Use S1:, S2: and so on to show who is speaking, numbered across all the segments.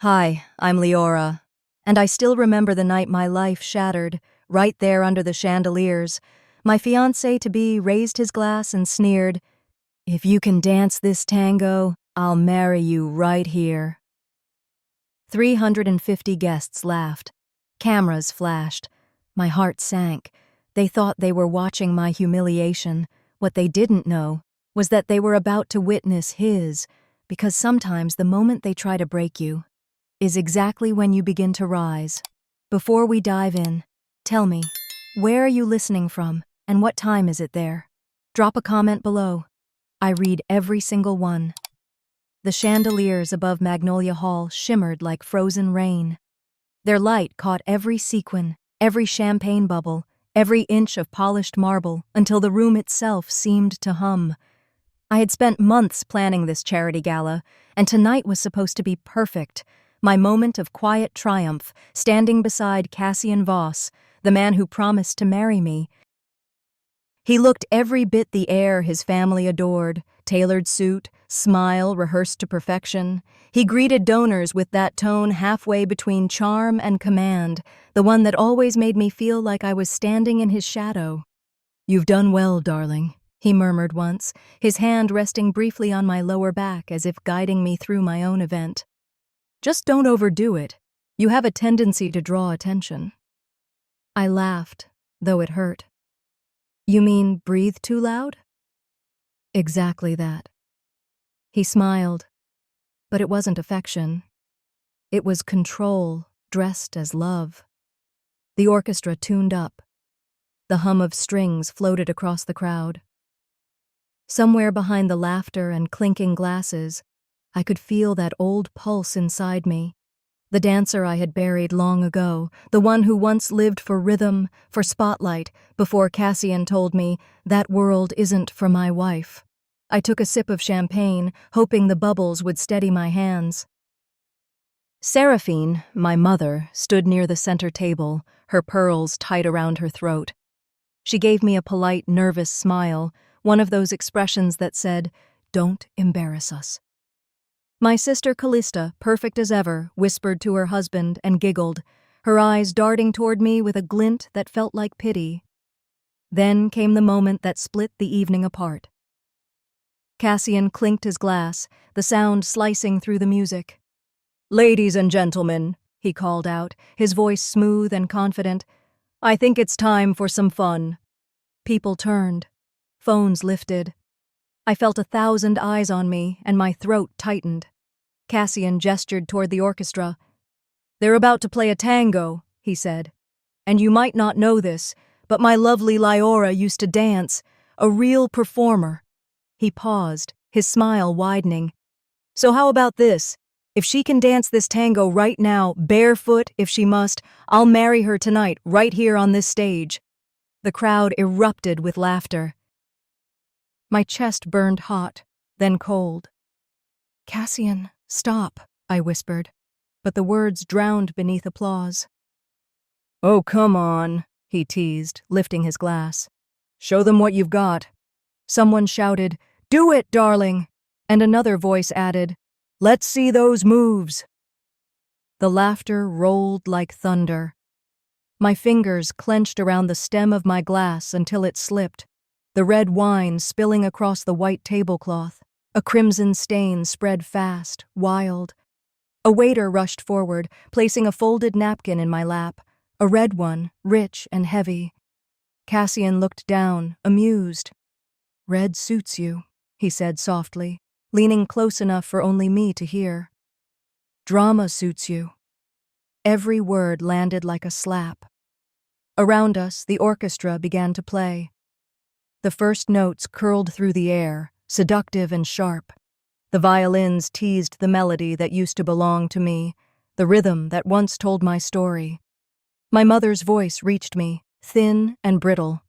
S1: Hi, I'm Leora, and I still remember the night my life shattered, right there under the chandeliers. My fiancé-to-be raised his glass and sneered, "If you can dance this tango, I'll marry you right here." 350 guests laughed. Cameras flashed. My heart sank. They thought they were watching my humiliation. What they didn't know was that they were about to witness his, because sometimes the moment they try to break you is exactly when you begin to rise. Before we dive in, tell me, where are you listening from and what time is it there? Drop a comment below. I read every single one. The chandeliers above Magnolia Hall shimmered like frozen rain. Their light caught every sequin, every champagne bubble, every inch of polished marble until the room itself seemed to hum. I had spent months planning this charity gala, and tonight was supposed to be perfect. My moment of quiet triumph, standing beside Cassian Voss, the man who promised to marry me. He looked every bit the heir his family adored, tailored suit, smile rehearsed to perfection. He greeted donors with that tone halfway between charm and command, the one that always made me feel like I was standing in his shadow. "You've done well, darling," he murmured once, his hand resting briefly on my lower back as if guiding me through my own event. "Just don't overdo it. You have a tendency to draw attention." I laughed, though it hurt. "You mean breathe too loud?" "Exactly that." He smiled, but it wasn't affection. It was control dressed as love. The orchestra tuned up. The hum of strings floated across the crowd. Somewhere behind the laughter and clinking glasses, I could feel that old pulse inside me. The dancer I had buried long ago, the one who once lived for rhythm, for spotlight, before Cassian told me that world isn't for my wife. I took a sip of champagne, hoping the bubbles would steady my hands. Seraphine, my mother, stood near the center table, her pearls tight around her throat. She gave me a polite, nervous smile, one of those expressions that said, "Don't embarrass us." My sister Callista, perfect as ever, whispered to her husband and giggled, her eyes darting toward me with a glint that felt like pity. Then came the moment that split the evening apart. Cassian clinked his glass, the sound slicing through the music. "Ladies and gentlemen," he called out, his voice smooth and confident, "I think it's time for some fun." People turned. Phones lifted. I felt 1,000 eyes on me, and my throat tightened. Cassian gestured toward the orchestra. "They're about to play a tango," he said. "And you might not know this, but my lovely Leora used to dance, a real performer." He paused, his smile widening. "So how about this? If she can dance this tango right now, barefoot if she must, I'll marry her tonight, right here on this stage." The crowd erupted with laughter. My chest burned hot, then cold. "Cassian, stop," I whispered, but the words drowned beneath applause. "Oh, come on," he teased, lifting his glass. "Show them what you've got." Someone shouted, "Do it, darling!" And another voice added, "Let's see those moves." The laughter rolled like thunder. My fingers clenched around the stem of my glass until it slipped, the red wine spilling across the white tablecloth. A crimson stain spread fast, wild. A waiter rushed forward, placing a folded napkin in my lap, a red one, rich and heavy. Cassian looked down, amused. "Red suits you," he said softly, leaning close enough for only me to hear. "Drama suits you." Every word landed like a slap. Around us, the orchestra began to play. The first notes curled through the air, seductive and sharp. The violins teased the melody that used to belong to me, the rhythm that once told my story. My mother's voice reached me, thin and brittle.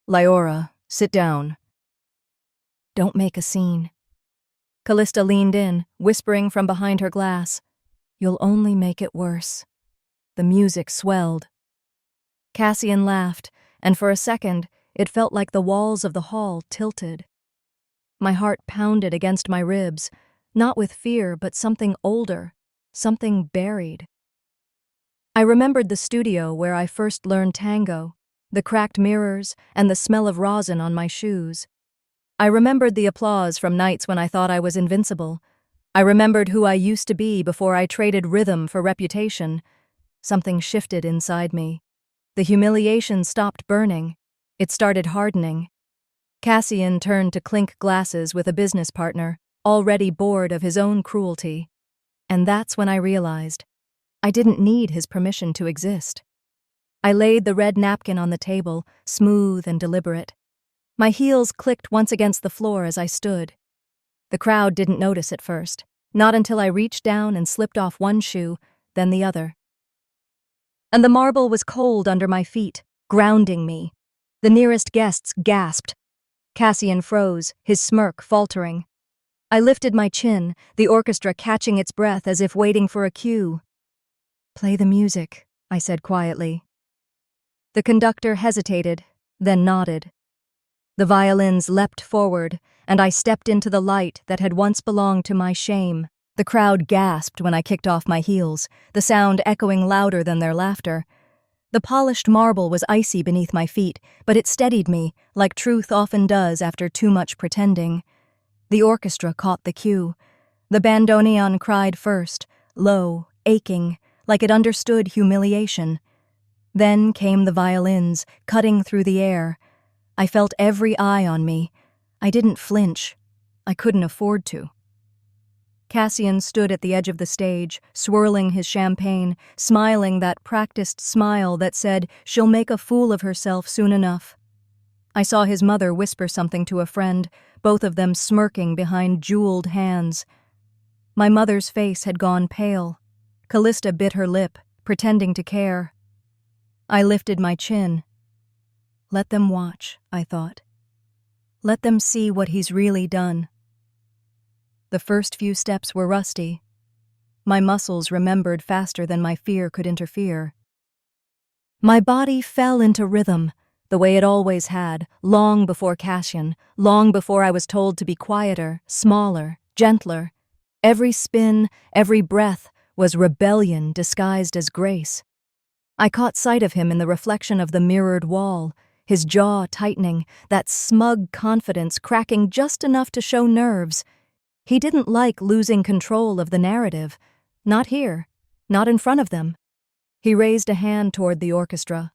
S1: "Leora, sit down." "Don't make a scene." Callista leaned in, whispering from behind her glass. "You'll only make it worse." The music swelled. Cassian laughed, and for a second, it felt like the walls of the hall tilted. My heart pounded against my ribs, not with fear but something older, something buried. I remembered the studio where I first learned tango, the cracked mirrors, and the smell of rosin on my shoes. I remembered the applause from nights when I thought I was invincible. I remembered who I used to be before I traded rhythm for reputation. Something shifted inside me. The humiliation stopped burning. It started hardening. Cassian turned to clink glasses with a business partner, already bored of his own cruelty. And that's when I realized I didn't need his permission to exist. I laid the red napkin on the table, smooth and deliberate. My heels clicked once against the floor as I stood. The crowd didn't notice at first, not until I reached down and slipped off one shoe, then the other. And the marble was cold under my feet, grounding me. The nearest guests gasped. Cassian froze, his smirk faltering. I lifted my chin, the orchestra catching its breath as if waiting for a cue. "Play the music," I said quietly. The conductor hesitated, then nodded. The violins leapt forward, and I stepped into the light that had once belonged to my shame. The crowd gasped when I kicked off my heels, the sound echoing louder than their laughter. The polished marble was icy beneath my feet, but it steadied me, like truth often does after too much pretending. The orchestra caught the cue. The bandoneon cried first, low, aching, like it understood humiliation. Then came the violins, cutting through the air. I felt every eye on me. I didn't flinch. I couldn't afford to. Cassian stood at the edge of the stage, swirling his champagne, smiling that practiced smile that said she'll make a fool of herself soon enough. I saw his mother whisper something to a friend, both of them smirking behind jeweled hands. My mother's face had gone pale. Callista bit her lip, pretending to care. I lifted my chin. Let them watch, I thought. Let them see what he's really done. The first few steps were rusty. My muscles remembered faster than my fear could interfere. My body fell into rhythm, the way it always had, long before Cassian, long before I was told to be quieter, smaller, gentler. Every spin, every breath was rebellion disguised as grace. I caught sight of him in the reflection of the mirrored wall, his jaw tightening, that smug confidence cracking just enough to show nerves. He didn't like losing control of the narrative. Not here. Not in front of them. He raised a hand toward the orchestra.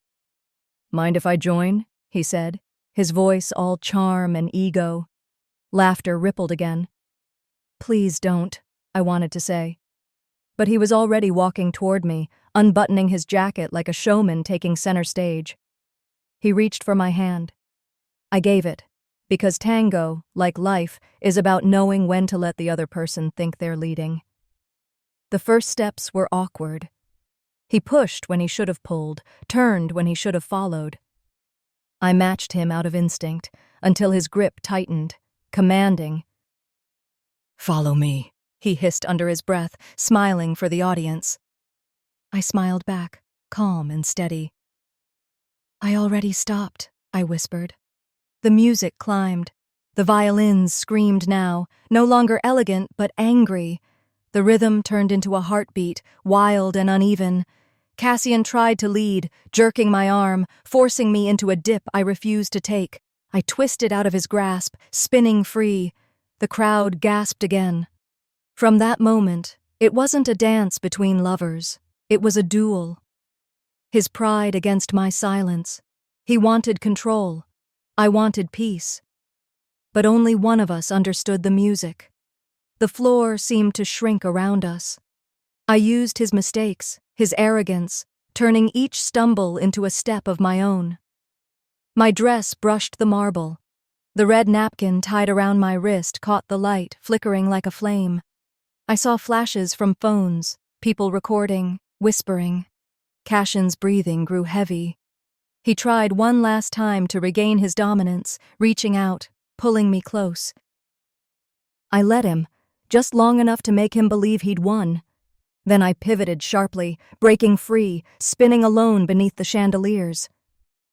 S1: "Mind if I join?" he said, his voice all charm and ego. Laughter rippled again. "Please don't," I wanted to say. But he was already walking toward me, unbuttoning his jacket like a showman taking center stage. He reached for my hand. I gave it. Because tango, like life, is about knowing when to let the other person think they're leading. The first steps were awkward. He pushed when he should have pulled, turned when he should have followed. I matched him out of instinct, until his grip tightened, commanding. "Follow me," he hissed under his breath, smiling for the audience. I smiled back, calm and steady. "I already stopped," I whispered. The music climbed. The violins screamed now, no longer elegant but angry. The rhythm turned into a heartbeat, wild and uneven. Cassian tried to lead, jerking my arm, forcing me into a dip I refused to take. I twisted out of his grasp, spinning free. The crowd gasped again. From that moment, it wasn't a dance between lovers. It was a duel. His pride against my silence. He wanted control. I wanted peace. But only one of us understood the music. The floor seemed to shrink around us. I used his mistakes, his arrogance, turning each stumble into a step of my own. My dress brushed the marble. The red napkin tied around my wrist caught the light, flickering like a flame. I saw flashes from phones, people recording, whispering. Cassian's breathing grew heavy. He tried one last time to regain his dominance, reaching out, pulling me close. I let him, just long enough to make him believe he'd won. Then I pivoted sharply, breaking free, spinning alone beneath the chandeliers.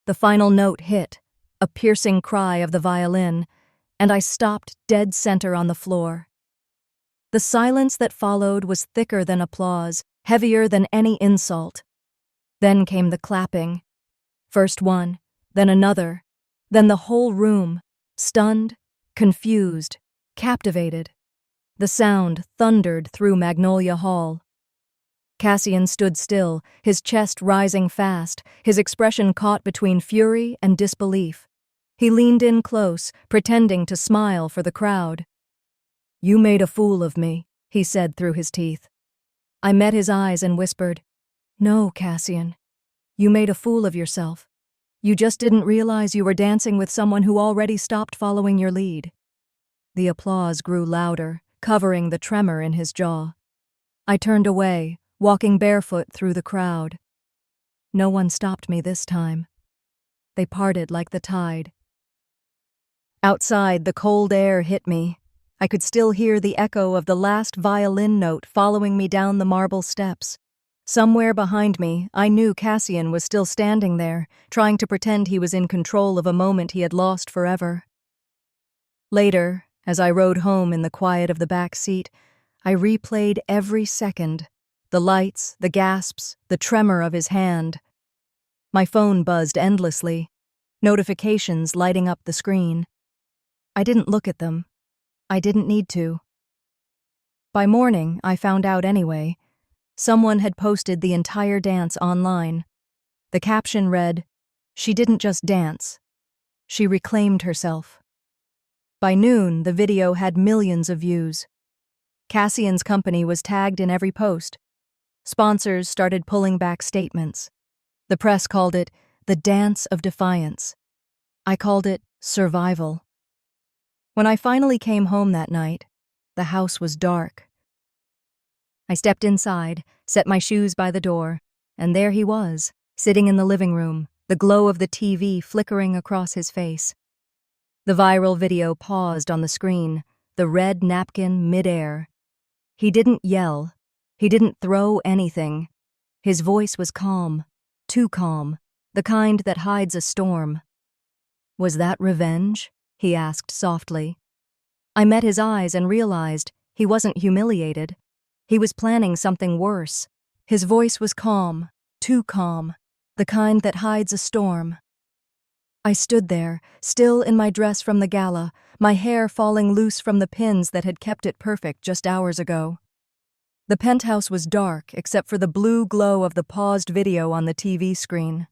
S1: The final note hit, a piercing cry of the violin, and I stopped dead center on the floor. The silence that followed was thicker than applause, heavier than any insult. Then came the clapping. First one, then another, then the whole room, stunned, confused, captivated. The sound thundered through Magnolia Hall. Cassian stood still, his chest rising fast, his expression caught between fury and disbelief. He leaned in close, pretending to smile for the crowd. "You made a fool of me," he said through his teeth. I met his eyes and whispered, "No, Cassian. You made a fool of yourself. You just didn't realize you were dancing with someone who already stopped following your lead." The applause grew louder, covering the tremor in his jaw. I turned away, walking barefoot through the crowd. No one stopped me this time. They parted like the tide. Outside, the cold air hit me. I could still hear the echo of the last violin note following me down the marble steps. Somewhere behind me, I knew Cassian was still standing there, trying to pretend he was in control of a moment he had lost forever. Later, as I rode home in the quiet of the back seat, I replayed every second. The lights, the gasps, the tremor of his hand. My phone buzzed endlessly, notifications lighting up the screen. I didn't look at them. I didn't need to. By morning, I found out anyway. Someone had posted the entire dance online. The caption read, "She didn't just dance. She reclaimed herself." By noon, the video had millions of views. Cassian's company was tagged in every post. Sponsors started pulling back statements. The press called it the dance of defiance. I called it survival. When I finally came home that night, the house was dark. I stepped inside, set my shoes by the door, and there he was, sitting in the living room, the glow of the TV flickering across his face. The viral video paused on the screen, the red napkin midair. He didn't yell. He didn't throw anything. His voice was calm, too calm, the kind that hides a storm. "Was that revenge?" he asked softly. I met his eyes and realized he wasn't humiliated. He was planning something worse. His voice was calm, too calm, the kind that hides a storm. I stood there, still in my dress from the gala, my hair falling loose from the pins that had kept it perfect just hours ago. The penthouse was dark except for the blue glow of the paused video on the TV screen.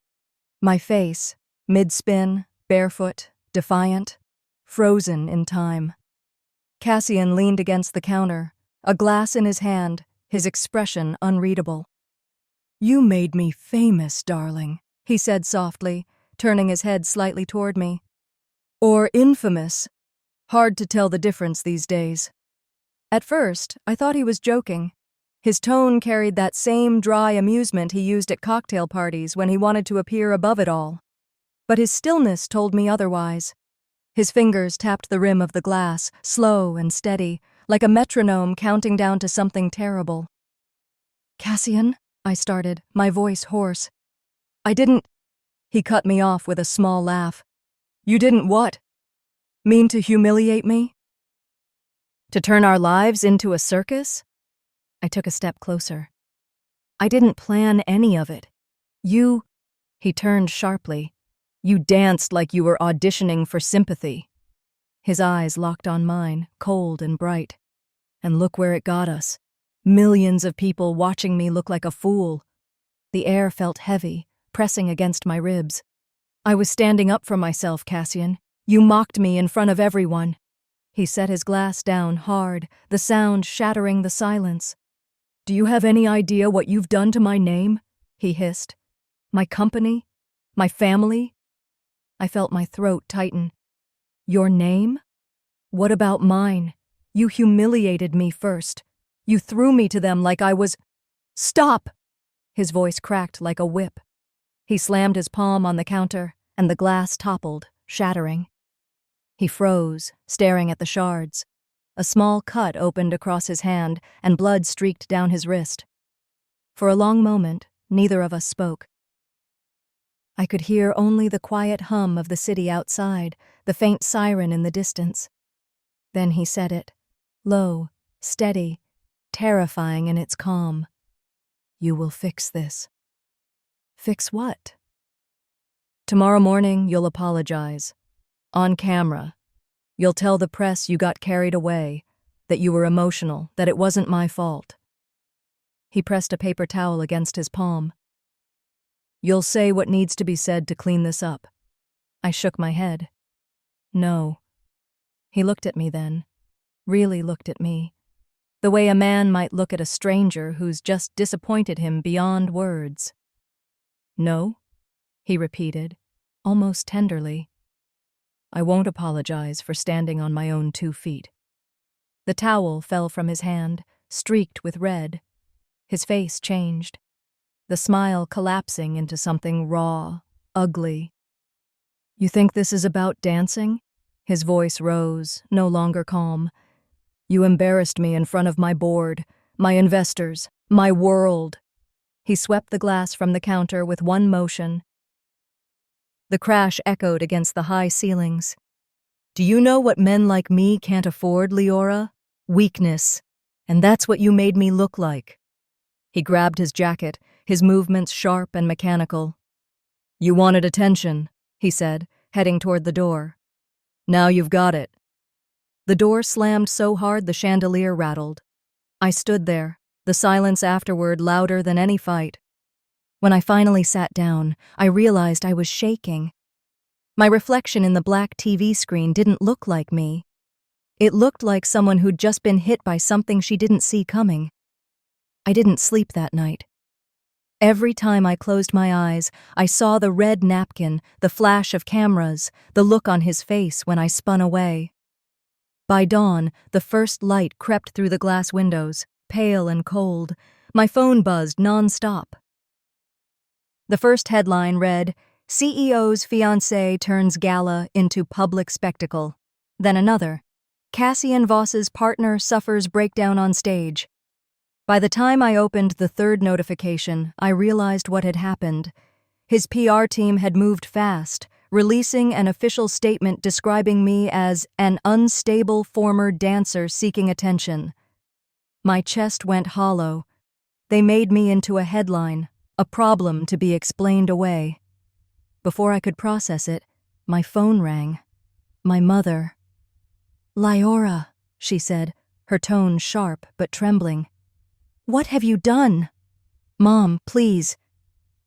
S1: My face, mid-spin, barefoot, defiant, frozen in time. Cassian leaned against the counter, a glass in his hand, his expression unreadable. "You made me famous, darling," he said softly, turning his head slightly toward me. "Or infamous. Hard to tell the difference these days." At first, I thought he was joking. His tone carried that same dry amusement he used at cocktail parties when he wanted to appear above it all. But his stillness told me otherwise. His fingers tapped the rim of the glass, slow and steady, like a metronome counting down to something terrible. "Cassian," I started, my voice hoarse. "I didn't—" He cut me off with a small laugh. "You didn't what? Mean to humiliate me? To turn our lives into a circus?" I took a step closer. "I didn't plan any of it. You—" He turned sharply. "You danced like you were auditioning for sympathy." His eyes locked on mine, cold and bright. "And look where it got us. Millions of people watching me look like a fool." The air felt heavy, pressing against my ribs. "I was standing up for myself, Cassian. You mocked me in front of everyone." He set his glass down hard, the sound shattering the silence. "Do you have any idea what you've done to my name?" he hissed. "My company? My family?" I felt my throat tighten. "Your name? What about mine? You humiliated me first. You threw me to them like I was—" "Stop!" His voice cracked like a whip. He slammed his palm on the counter, and the glass toppled, shattering. He froze, staring at the shards. A small cut opened across his hand, and blood streaked down his wrist. For a long moment, neither of us spoke. I could hear only the quiet hum of the city outside, the faint siren in the distance. Then he said it, low, steady, terrifying in its calm. You will fix this. Fix what? Tomorrow morning, you'll apologize. On camera. You'll tell the press you got carried away, that you were emotional, that it wasn't my fault. He pressed a paper towel against his palm. You'll say what needs to be said to clean this up. I shook my head. No. He looked at me then, really looked at me, the way a man might look at a stranger who's just disappointed him beyond words. No, he repeated, almost tenderly. I won't apologize for standing on my own 2 feet. The towel fell from his hand, streaked with red. His face changed, the smile collapsing into something raw, ugly. You think this is about dancing? His voice rose, no longer calm. You embarrassed me in front of my board, my investors, my world. He swept the glass from the counter with one motion. The crash echoed against the high ceilings. Do you know what men like me can't afford, Leora? Weakness. And that's what you made me look like. He grabbed his jacket, his movements sharp and mechanical. You wanted attention, he said, heading toward the door. Now you've got it. The door slammed so hard the chandelier rattled. I stood there, the silence afterward louder than any fight. When I finally sat down, I realized I was shaking. My reflection in the black TV screen didn't look like me. It looked like someone who'd just been hit by something she didn't see coming. I didn't sleep that night. Every time I closed my eyes, I saw the red napkin, the flash of cameras, the look on his face when I spun away. By dawn, the first light crept through the glass windows, pale and cold. My phone buzzed non-stop. The first headline read, CEO's fiancé turns gala into public spectacle. Then another, Cassian Voss's partner suffers breakdown on stage. By the time I opened the third notification, I realized what had happened. His PR team had moved fast, releasing an official statement describing me as an unstable former dancer seeking attention. My chest went hollow. They made me into a headline, a problem to be explained away. Before I could process it, my phone rang. My mother. Leora, she said, her tone sharp but trembling. What have you done? Mom, please.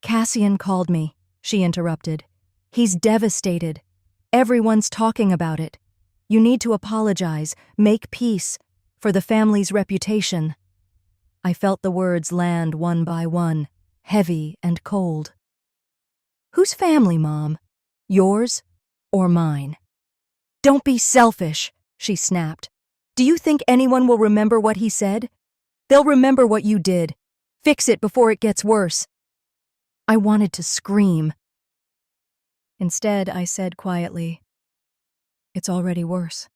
S1: Cassian called me, she interrupted. He's devastated. Everyone's talking about it. You need to apologize, make peace, for the family's reputation. I felt the words land one by one, heavy and cold. Whose family, Mom? Yours or mine? Don't be selfish, she snapped. Do you think anyone will remember what he said? They'll remember what you did. Fix it before it gets worse. I wanted to scream. Instead, I said quietly, it's already worse.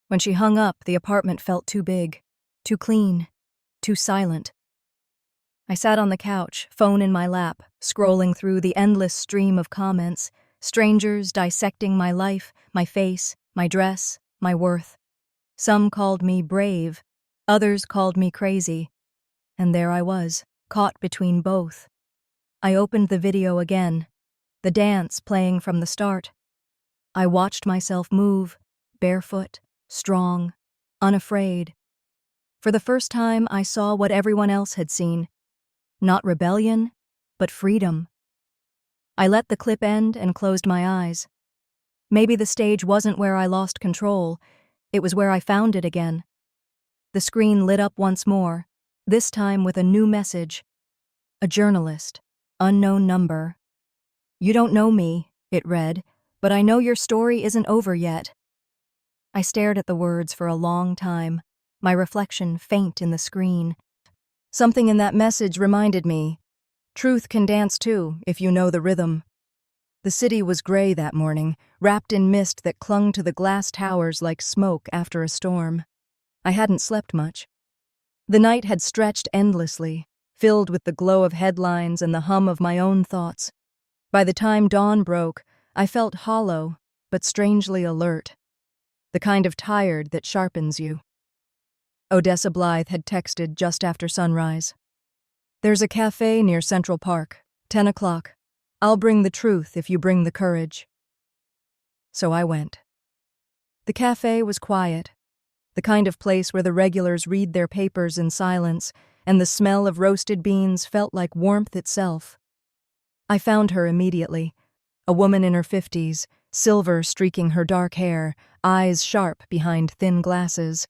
S1: When she hung up, the apartment felt too big, too clean, too silent. I sat on the couch, phone in my lap, scrolling through the endless stream of comments, strangers dissecting my life, my face, my dress, my worth. Some called me brave, others called me crazy, and there I was, caught between both. I opened the video again, the dance playing from the start. I watched myself move, barefoot, strong, unafraid. For the first time, I saw what everyone else had seen. Not rebellion, but freedom. I let the clip end and closed my eyes. Maybe the stage wasn't where I lost control, it was where I found it again. The screen lit up once more, this time with a new message. A journalist, unknown number. You don't know me, it read, but I know your story isn't over yet. I stared at the words for a long time, my reflection faint in the screen. Something in that message reminded me, truth can dance too, if you know the rhythm. The city was gray that morning, wrapped in mist that clung to the glass towers like smoke after a storm. I hadn't slept much. The night had stretched endlessly, filled with the glow of headlines and the hum of my own thoughts. By the time dawn broke, I felt hollow, but strangely alert. The kind of tired that sharpens you. Odessa Blythe had texted just after sunrise. "There's a cafe near Central Park, 10 o'clock. I'll bring the truth if you bring the courage." So I went. The cafe was quiet, the kind of place where the regulars read their papers in silence, and the smell of roasted beans felt like warmth itself. I found her immediately, a woman in her 50s, silver streaking her dark hair, eyes sharp behind thin glasses.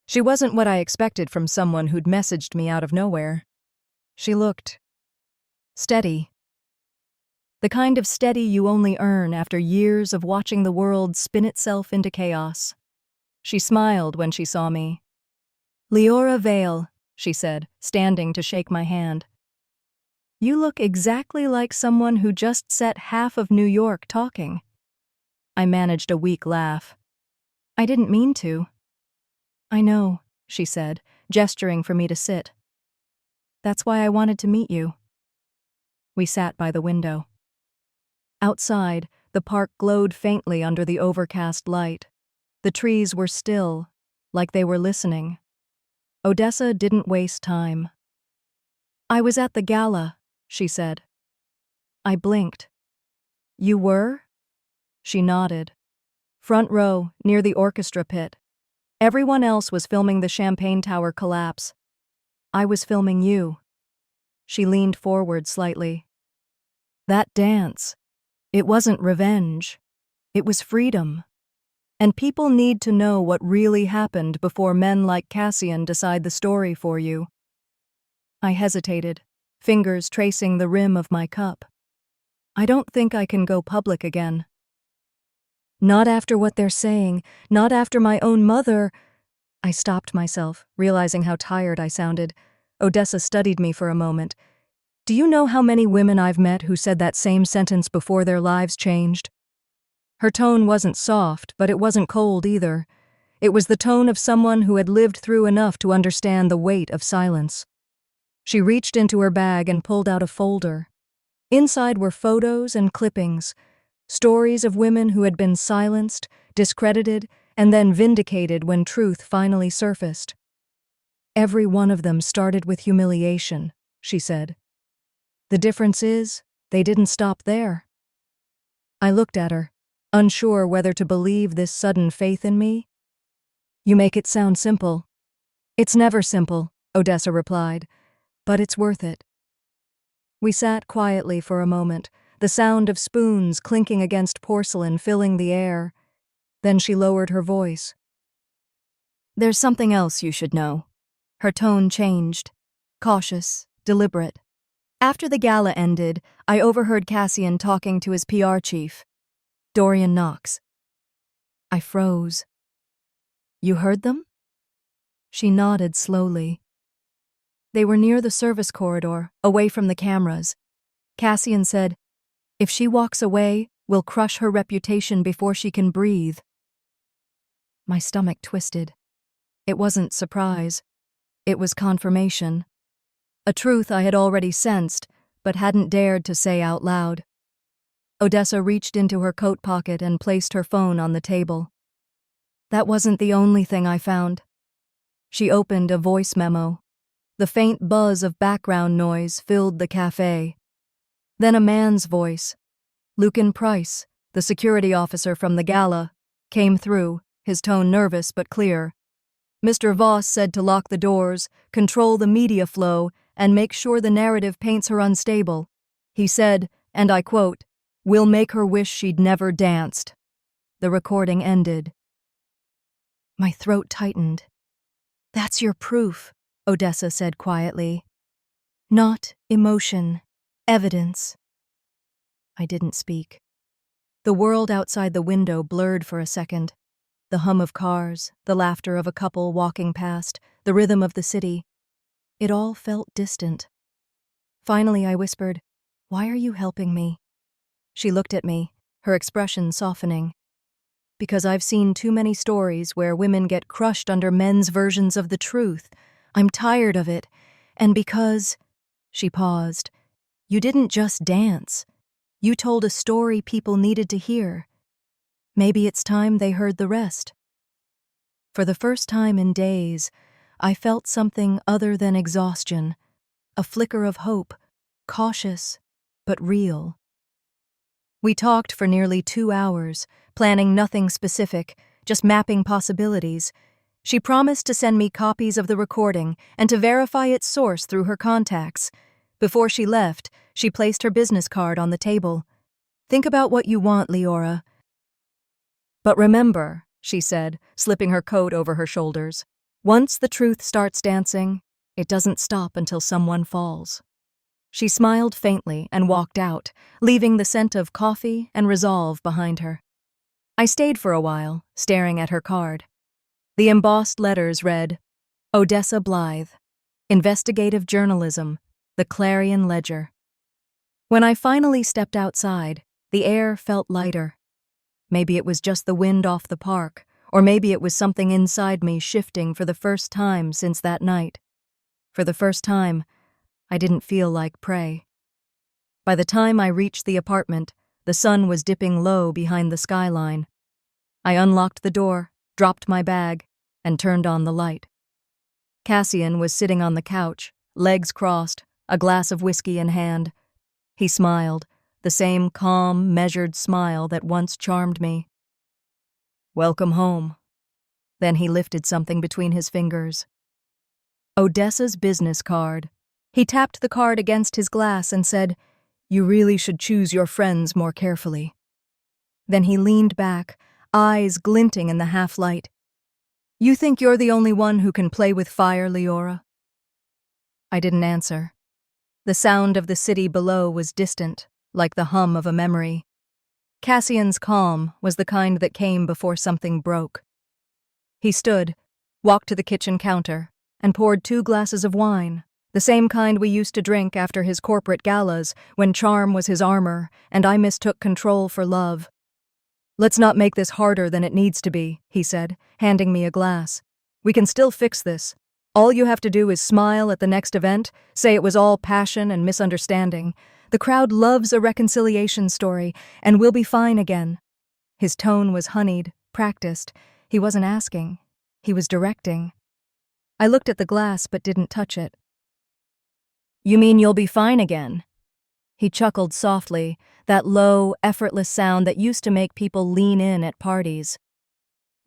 S1: She wasn't what I expected from someone who'd messaged me out of nowhere. She looked steady. The kind of steady you only earn after years of watching the world spin itself into chaos. She smiled when she saw me. "Leora Vale," she said, standing to shake my hand. "You look exactly like someone who just set half of New York talking." I managed a weak laugh. "I didn't mean to." "I know," she said, gesturing for me to sit. "That's why I wanted to meet you." We sat by the window. Outside, the park glowed faintly under the overcast light. The trees were still, like they were listening. Odessa didn't waste time. "I was at the gala," she said. I blinked. "You were?" She nodded. "Front row, near the orchestra pit. Everyone else was filming the Champagne Tower collapse. I was filming you." She leaned forward slightly. "That dance. It wasn't revenge. It was freedom. And people need to know what really happened before men like Cassian decide the story for you." I hesitated, fingers tracing the rim of my cup. "I don't think I can go public again." "Not after what they're saying, not after my own mother—" I stopped myself, realizing how tired I sounded. Odessa studied me for a moment. "Do you know how many women I've met who said that same sentence before their lives changed?" Her tone wasn't soft, but it wasn't cold either. It was the tone of someone who had lived through enough to understand the weight of silence. She reached into her bag and pulled out a folder. Inside were photos and clippings, stories of women who had been silenced, discredited, and then vindicated when truth finally surfaced. "Every one of them started with humiliation," she said. "The difference is, they didn't stop there." I looked at her, unsure whether to believe this sudden faith in me. "You make it sound simple." "It's never simple," Odessa replied, "but it's worth it." We sat quietly for a moment, the sound of spoons clinking against porcelain filling the air. Then she lowered her voice. "There's something else you should know." Her tone changed, cautious, deliberate. "After the gala ended, I overheard Cassian talking to his PR chief, Dorian Knox." I froze. "You heard them?" She nodded slowly. "They were near the service corridor, away from the cameras. Cassian said, 'If she walks away, we'll crush her reputation before she can breathe.'" My stomach twisted. It wasn't surprise. It was confirmation. A truth I had already sensed, but hadn't dared to say out loud. Odessa reached into her coat pocket and placed her phone on the table. "That wasn't the only thing I found." She opened a voice memo. The faint buzz of background noise filled the cafe. Then a man's voice, Lucan Price, the security officer from the gala, came through, his tone nervous but clear. "Mr. Voss said to lock the doors, control the media flow, and make sure the narrative paints her unstable. He said, and I quote, 'We'll make her wish she'd never danced.'" The recording ended. My throat tightened. "That's your proof," Odessa said quietly. "Not emotion, evidence." I didn't speak. The world outside the window blurred for a second. The hum of cars, the laughter of a couple walking past, the rhythm of the city. It all felt distant. Finally I whispered, "Why are you helping me?" She looked at me, her expression softening. "Because I've seen too many stories where women get crushed under men's versions of the truth. I'm tired of it. And because—" She paused. "You didn't just dance. You told a story people needed to hear. Maybe it's time they heard the rest." For the first time in days, I felt something other than exhaustion, a flicker of hope, cautious but real. We talked for nearly 2 hours, planning nothing specific, just mapping possibilities. She promised to send me copies of the recording and to verify its source through her contacts. Before she left, she placed her business card on the table. "Think about what you want, Leora. But remember," she said, slipping her coat over her shoulders, "once the truth starts dancing, it doesn't stop until someone falls." She smiled faintly and walked out, leaving the scent of coffee and resolve behind her. I stayed for a while, staring at her card. The embossed letters read, Odessa Blythe, Investigative Journalism, The Clarion Ledger. When I finally stepped outside, the air felt lighter. Maybe it was just the wind off the park, or maybe it was something inside me shifting for the first time since that night. For the first time, I didn't feel like prey. By the time I reached the apartment, the sun was dipping low behind the skyline. I unlocked the door, dropped my bag, and turned on the light. Cassian was sitting on the couch, legs crossed, a glass of whiskey in hand. He smiled, the same calm, measured smile that once charmed me. "Welcome home." Then he lifted something between his fingers. Odessa's business card. He tapped the card against his glass and said, "You really should choose your friends more carefully." Then he leaned back, eyes glinting in the half-light. "You think you're the only one who can play with fire, Leora?" I didn't answer. The sound of the city below was distant, like the hum of a memory. Cassian's calm was the kind that came before something broke. He stood, walked to the kitchen counter, and poured 2 glasses of wine, the same kind we used to drink after his corporate galas when charm was his armor and I mistook control for love. "Let's not make this harder than it needs to be," he said, handing me a glass. "We can still fix this. All you have to do is smile at the next event, say it was all passion and misunderstanding. The crowd loves a reconciliation story, and we'll be fine again." His tone was honeyed, practiced. He wasn't asking. He was directing. I looked at the glass but didn't touch it. "You mean you'll be fine again?" He chuckled softly, that low, effortless sound that used to make people lean in at parties.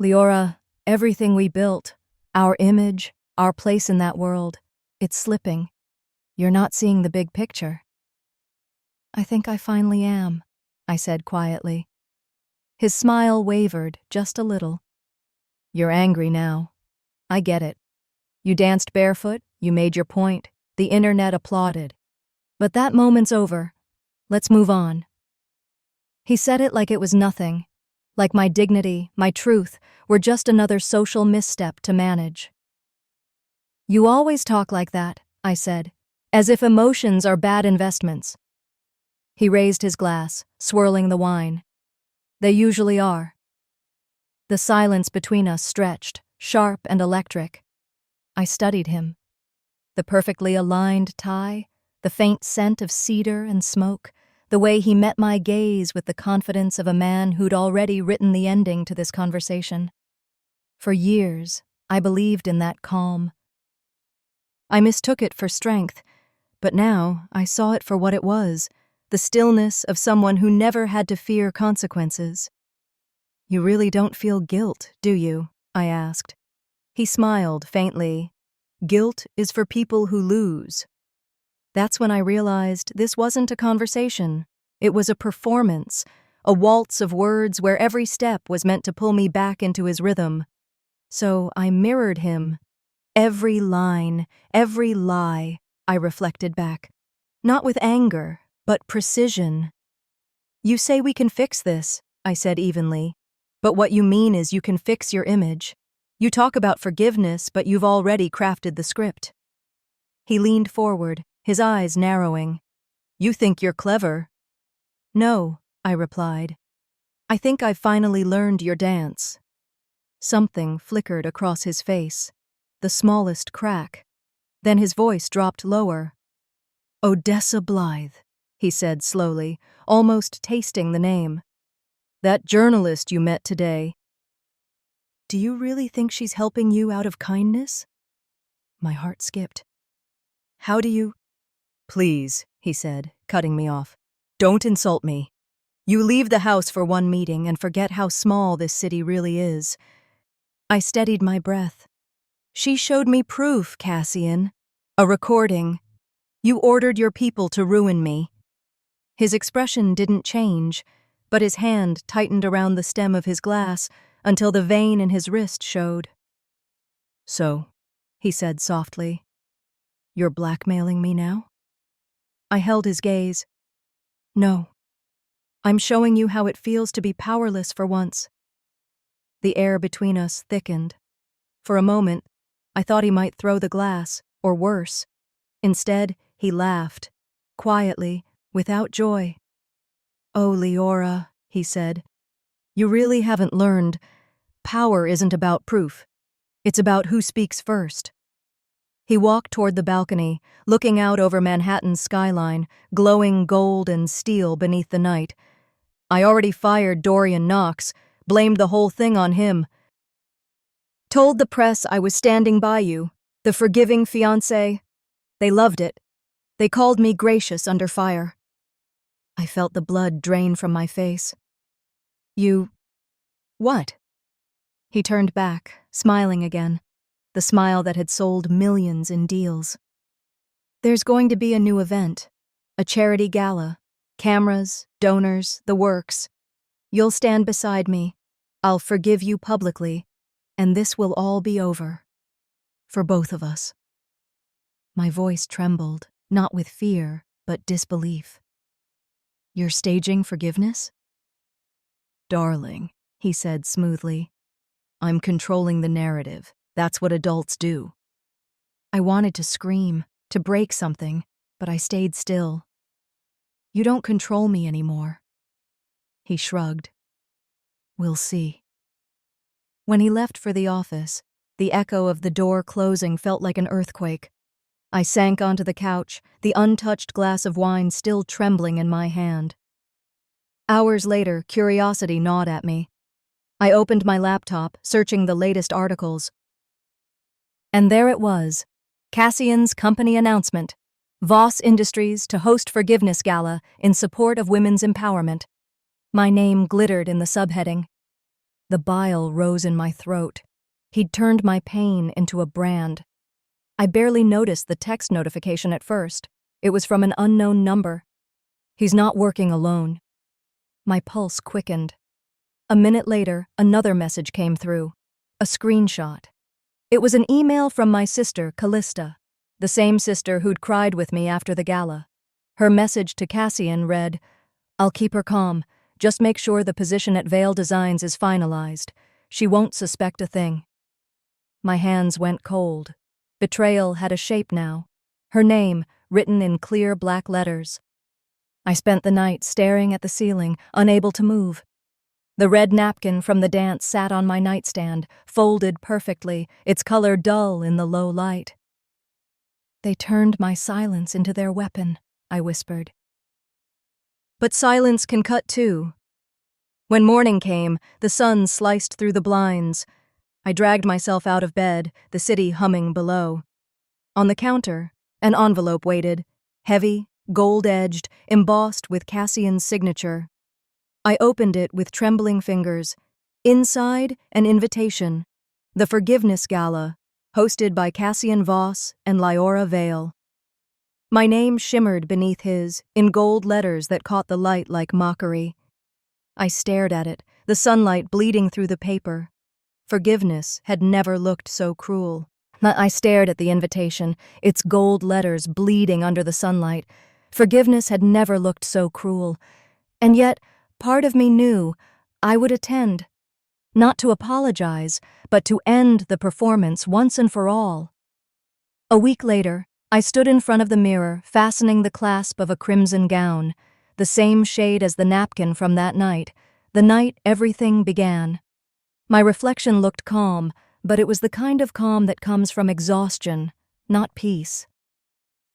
S1: "Leora, everything we built, our image, our place in that world, it's slipping. You're not seeing the big picture." "I think I finally am," I said quietly. His smile wavered just a little. "You're angry now. I get it. You danced barefoot, you made your point. The internet applauded. But that moment's over. Let's move on." He said it like it was nothing, like my dignity, my truth, were just another social misstep to manage. "You always talk like that," I said, "as if emotions are bad investments." He raised his glass, swirling the wine. "They usually are." The silence between us stretched, sharp and electric. I studied him. The perfectly aligned tie, the faint scent of cedar and smoke, the way he met my gaze with the confidence of a man who'd already written the ending to this conversation. For years, I believed in that calm. I mistook it for strength, but now I saw it for what it was, the stillness of someone who never had to fear consequences. "You really don't feel guilt, do you?" I asked. He smiled faintly. "Guilt is for people who lose." That's when I realized this wasn't a conversation. It was a performance, a waltz of words where every step was meant to pull me back into his rhythm. So I mirrored him. Every line, every lie, I reflected back. Not with anger, but precision. "You say we can fix this," I said evenly. "But what you mean is you can fix your image. You talk about forgiveness, but you've already crafted the script." He leaned forward, his eyes narrowing. "You think you're clever?" "No," I replied. "I think I've finally learned your dance." Something flickered across his face, the smallest crack. Then his voice dropped lower. "Odessa Blythe," he said slowly, almost tasting the name. "That journalist you met today. Do you really think she's helping you out of kindness?" My heart skipped. How do you— Please, he said, cutting me off. Don't insult me. You leave the house for one meeting and forget how small this city really is. I steadied my breath. She showed me proof, Cassian. A recording. You ordered your people to ruin me. His expression didn't change, but his hand tightened around the stem of his glass until the vein in his wrist showed. So, he said softly, you're blackmailing me now? I held his gaze. No. I'm showing you how it feels to be powerless for once. The air between us thickened. For a moment, I thought he might throw the glass, or worse. Instead, he laughed, quietly, without joy. Oh, Leora, he said, you really haven't learned. Power isn't about proof. It's about who speaks first. He walked toward the balcony, looking out over Manhattan's skyline, glowing gold and steel beneath the night. I already fired Dorian Knox, blamed the whole thing on him. Told the press I was standing by you, the forgiving fiancé. They loved it. They called me gracious under fire. I felt the blood drain from my face. You— What? He turned back, smiling again, the smile that had sold millions in deals. There's going to be a new event, a charity gala, cameras, donors, the works. You'll stand beside me. I'll forgive you publicly, and this will all be over. For both of us. My voice trembled, not with fear, but disbelief. You're staging forgiveness? Darling, he said smoothly. I'm controlling the narrative. That's what adults do. I wanted to scream, to break something, but I stayed still. You don't control me anymore. He shrugged. We'll see. When he left for the office, the echo of the door closing felt like an earthquake. I sank onto the couch, the untouched glass of wine still trembling in my hand. Hours later, curiosity gnawed at me. I opened my laptop, searching the latest articles. And there it was, Cassian's company announcement. Voss Industries to host Forgiveness Gala in support of women's empowerment. My name glittered in the subheading. The bile rose in my throat. He'd turned my pain into a brand. I barely noticed the text notification at first. It was from an unknown number. He's not working alone. My pulse quickened. A minute later, another message came through. A screenshot. It was an email from my sister, Callista, the same sister who'd cried with me after the gala. Her message to Cassian read, I'll keep her calm. Just make sure the position at Veil Designs is finalized. She won't suspect a thing. My hands went cold. Betrayal had a shape now. Her name, written in clear black letters. I spent the night staring at the ceiling, unable to move. The red napkin from the dance sat on my nightstand, folded perfectly, its color dull in the low light. They turned my silence into their weapon, I whispered. But silence can cut too. When morning came, the sun sliced through the blinds. I dragged myself out of bed, the city humming below. On the counter, an envelope waited, heavy, gold-edged, embossed with Cassian's signature. I opened it with trembling fingers. Inside, an invitation. The Forgiveness Gala, hosted by Cassian Voss and Leora Vale. My name shimmered beneath his, in gold letters that caught the light like mockery. I stared at it, the sunlight bleeding through the paper. Forgiveness had never looked so cruel. I stared at the invitation, its gold letters bleeding under the sunlight. Forgiveness had never looked so cruel. And yet, part of me knew I would attend. Not to apologize, but to end the performance once and for all. A week later, I stood in front of the mirror, fastening the clasp of a crimson gown, the same shade as the napkin from that night, the night everything began. My reflection looked calm, but it was the kind of calm that comes from exhaustion, not peace.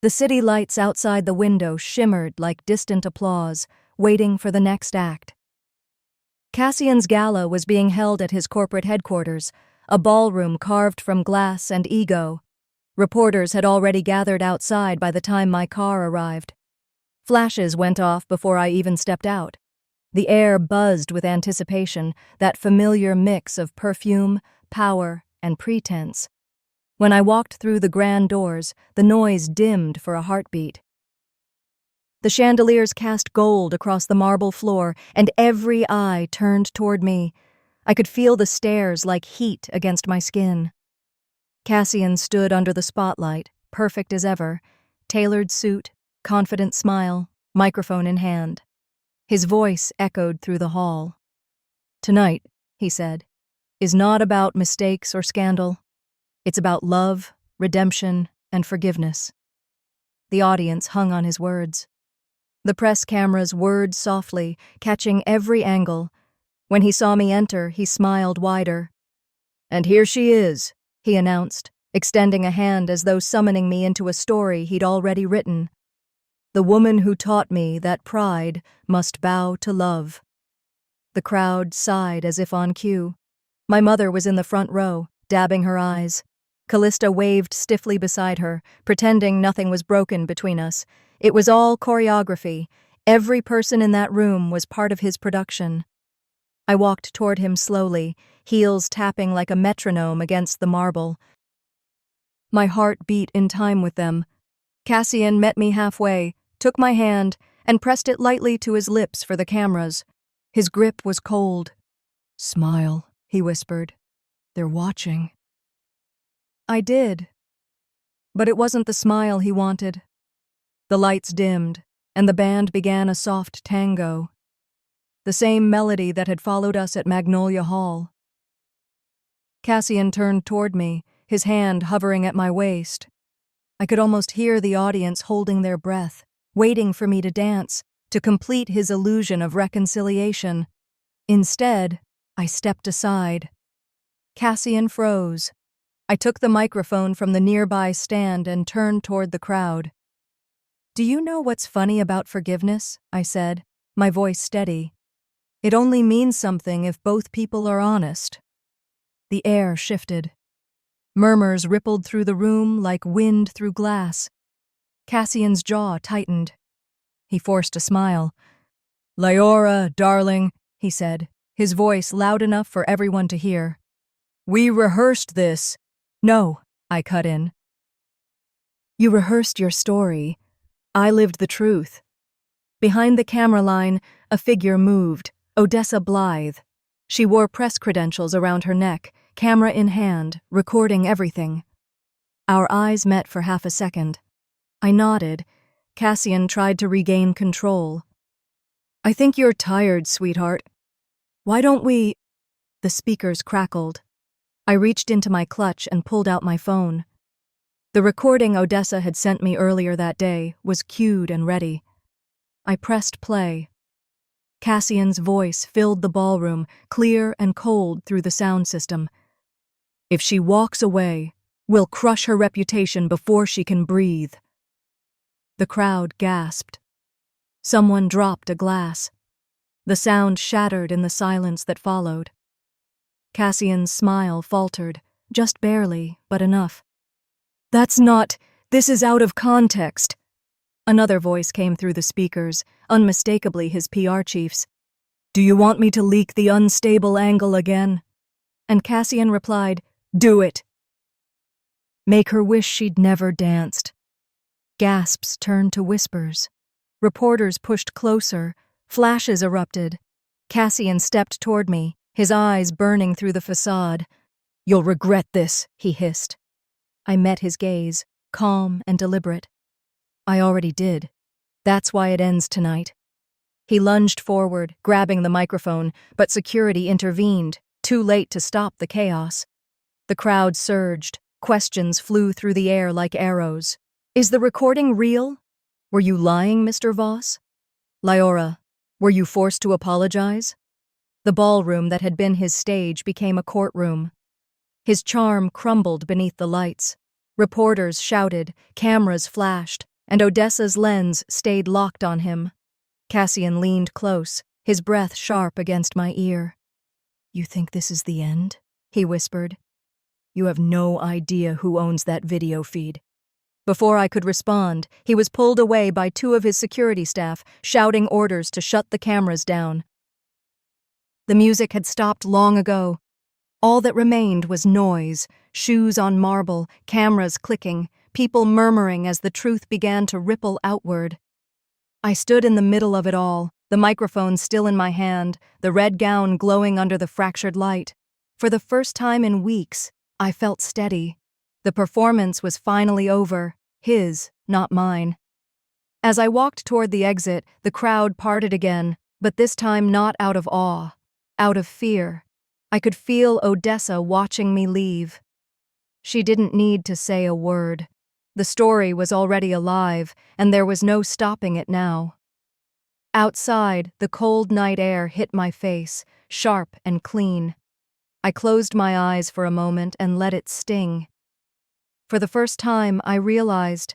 S1: The city lights outside the window shimmered like distant applause, waiting for the next act. Cassian's gala was being held at his corporate headquarters, a ballroom carved from glass and ego. Reporters had already gathered outside by the time my car arrived. Flashes went off before I even stepped out. The air buzzed with anticipation, that familiar mix of perfume, power, and pretense. When I walked through the grand doors, the noise dimmed for a heartbeat. The chandeliers cast gold across the marble floor, and every eye turned toward me. I could feel the stares like heat against my skin. Cassian stood under the spotlight, perfect as ever, tailored suit, confident smile, microphone in hand. His voice echoed through the hall. "Tonight," he said, "is not about mistakes or scandal. It's about love, redemption, and forgiveness." The audience hung on his words. The press cameras whirred softly, catching every angle. When he saw me enter, he smiled wider. "And here she is," he announced, extending a hand as though summoning me into a story he'd already written. "The woman who taught me that pride must bow to love." The crowd sighed as if on cue. My mother was in the front row, dabbing her eyes. Callista waved stiffly beside her, pretending nothing was broken between us. It was all choreography. Every person in that room was part of his production. I walked toward him slowly, heels tapping like a metronome against the marble. My heart beat in time with them. Cassian met me halfway, took my hand, and pressed it lightly to his lips for the cameras. His grip was cold. "Smile," he whispered. "They're watching." I did. But it wasn't the smile he wanted. The lights dimmed, and the band began a soft tango. The same melody that had followed us at Magnolia Hall. Cassian turned toward me, his hand hovering at my waist. I could almost hear the audience holding their breath, waiting for me to dance, to complete his illusion of reconciliation. Instead, I stepped aside. Cassian froze. I took the microphone from the nearby stand and turned toward the crowd. "Do you know what's funny about forgiveness?" I said, my voice steady. "It only means something if both people are honest." The air shifted. Murmurs rippled through the room like wind through glass. Cassian's jaw tightened. He forced a smile. "Lyora, darling," he said, his voice loud enough for everyone to hear. "We rehearsed this." "No," I cut in. "You rehearsed your story. I lived the truth." Behind the camera line, a figure moved, Odessa Blythe. She wore press credentials around her neck, camera in hand, recording everything. Our eyes met for half a second. I nodded. Cassian tried to regain control. "I think you're tired, sweetheart. Why don't we—" The speakers crackled. I reached into my clutch and pulled out my phone. The recording Odessa had sent me earlier that day was cued and ready. I pressed play. Cassian's voice filled the ballroom, clear and cold through the sound system. "If she walks away, we'll crush her reputation before she can breathe." The crowd gasped. Someone dropped a glass. The sound shattered in the silence that followed. Cassian's smile faltered, just barely, but enough. This is out of context." Another voice came through the speakers, unmistakably his PR chief's. "Do you want me to leak the unstable angle again?" And Cassian replied, "Do it." "Make her wish she'd never danced." Gasps turned to whispers. Reporters pushed closer. Flashes erupted. Cassian stepped toward me, his eyes burning through the facade. "You'll regret this," he hissed. I met his gaze, calm and deliberate. "I already did. That's why it ends tonight." He lunged forward, grabbing the microphone, but security intervened, too late to stop the chaos. The crowd surged. Questions flew through the air like arrows. "Is the recording real? Were you lying, Mr. Voss? Lyora, were you forced to apologize?" The ballroom that had been his stage became a courtroom. His charm crumbled beneath the lights. Reporters shouted, cameras flashed, and Odessa's lens stayed locked on him. Cassian leaned close, his breath sharp against my ear. "You think this is the end?" he whispered. You have no idea who owns that video feed." Before I could respond, he was pulled away by two of his security staff, shouting orders to shut the cameras down. The music had stopped long ago. All that remained was noise, shoes on marble, cameras clicking, people murmuring as the truth began to ripple outward. I stood in the middle of it all, the microphone still in my hand, the red gown glowing under the fractured light. For the first time in weeks, I felt steady. The performance was finally over, his, not mine. As I walked toward the exit, the crowd parted again, but this time not out of awe, out of fear. I could feel Odessa watching me leave. She didn't need to say a word. The story was already alive, and there was no stopping it now. Outside, the cold night air hit my face, sharp and clean. I closed my eyes for a moment and let it sting. For the first time, I realized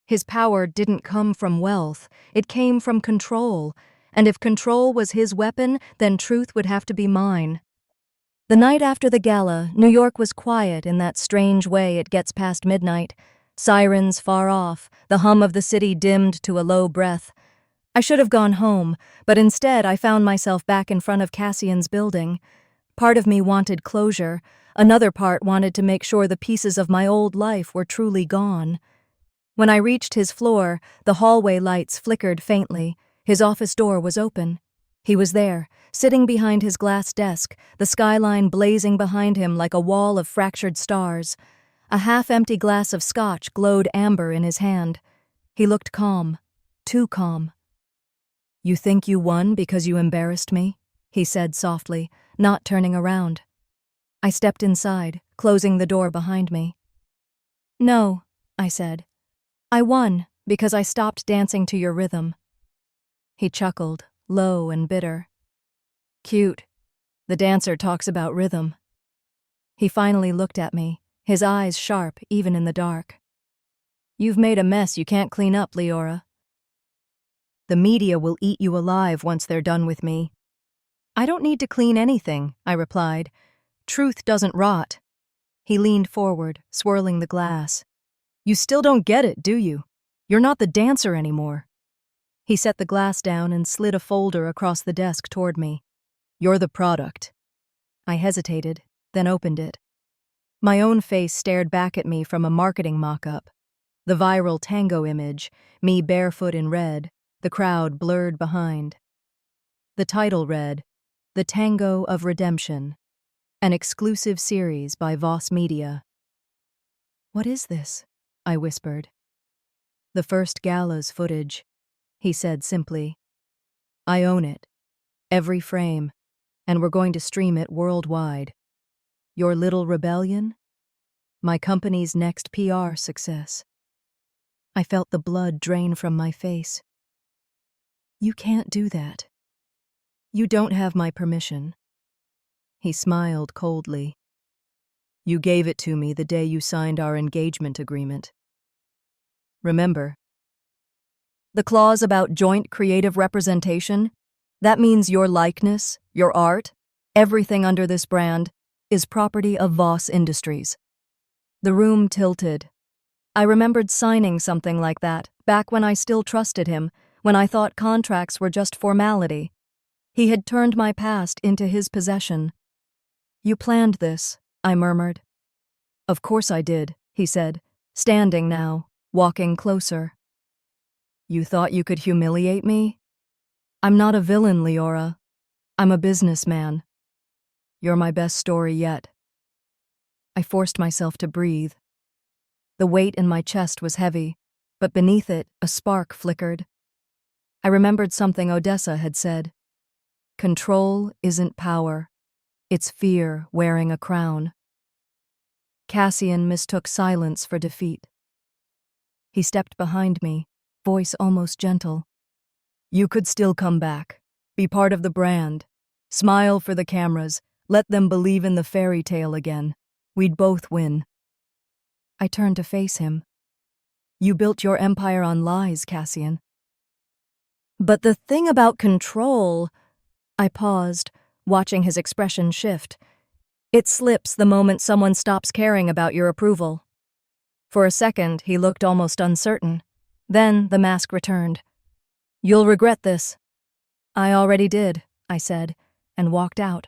S1: his power didn't come from wealth, it came from control, and if control was his weapon, then truth would have to be mine. The night after the gala, New York was quiet in that strange way it gets past midnight. Sirens far off, the hum of the city dimmed to a low breath. I should have gone home, but instead I found myself back in front of Cassian's building. Part of me wanted closure, another part wanted to make sure the pieces of my old life were truly gone. When I reached his floor, the hallway lights flickered faintly. His office door was open. He was there, sitting behind his glass desk, the skyline blazing behind him like a wall of fractured stars. A half-empty glass of scotch glowed amber in his hand. He looked calm, too calm. "You think you won because you embarrassed me?" he said softly, not turning around. I stepped inside, closing the door behind me. "No," I said. "I won because I stopped dancing to your rhythm." He chuckled, low and bitter. "Cute. The dancer talks about rhythm." He finally looked at me, his eyes sharp even in the dark. "You've made a mess you can't clean up, Leora. The media will eat you alive once they're done with me." "I don't need to clean anything," I replied. "Truth doesn't rot." He leaned forward, swirling the glass. "You still don't get it, do you? You're not the dancer anymore." He set the glass down and slid a folder across the desk toward me. "You're the product." I hesitated, then opened it. My own face stared back at me from a marketing mock-up. The viral tango image, me barefoot in red, the crowd blurred behind. The title read, "The Tango of Redemption," an exclusive series by Voss Media. "What is this?" I whispered. "The first gala's footage," he said simply. "I own it, every frame, and we're going to stream it worldwide. Your little rebellion? My company's next PR success." I felt the blood drain from my face. "You can't do that. You don't have my permission." He smiled coldly. "You gave it to me the day you signed our engagement agreement. Remember? The clause about joint creative representation? That means your likeness, your art, everything under this brand, is property of Voss Industries." The room tilted. I remembered signing something like that, back when I still trusted him, when I thought contracts were just formality. He had turned my past into his possession. "You planned this," I murmured. "Of course I did," he said, standing now, walking closer. "You thought you could humiliate me? I'm not a villain, Leora. I'm a businessman. You're my best story yet." I forced myself to breathe. The weight in my chest was heavy, but beneath it, a spark flickered. I remembered something Odessa had said. Control isn't power. It's fear wearing a crown. Cassian mistook silence for defeat. He stepped behind me, voice almost gentle. "You could still come back, be part of the brand, smile for the cameras, let them believe in the fairy tale again. We'd both win." I turned to face him. "You built your empire on lies, Cassian." "But the thing about control—" I paused, watching his expression shift. It slips the moment someone stops caring about your approval. For a second, he looked almost uncertain. Then the mask returned. "You'll regret this." "I already did," I said, and walked out.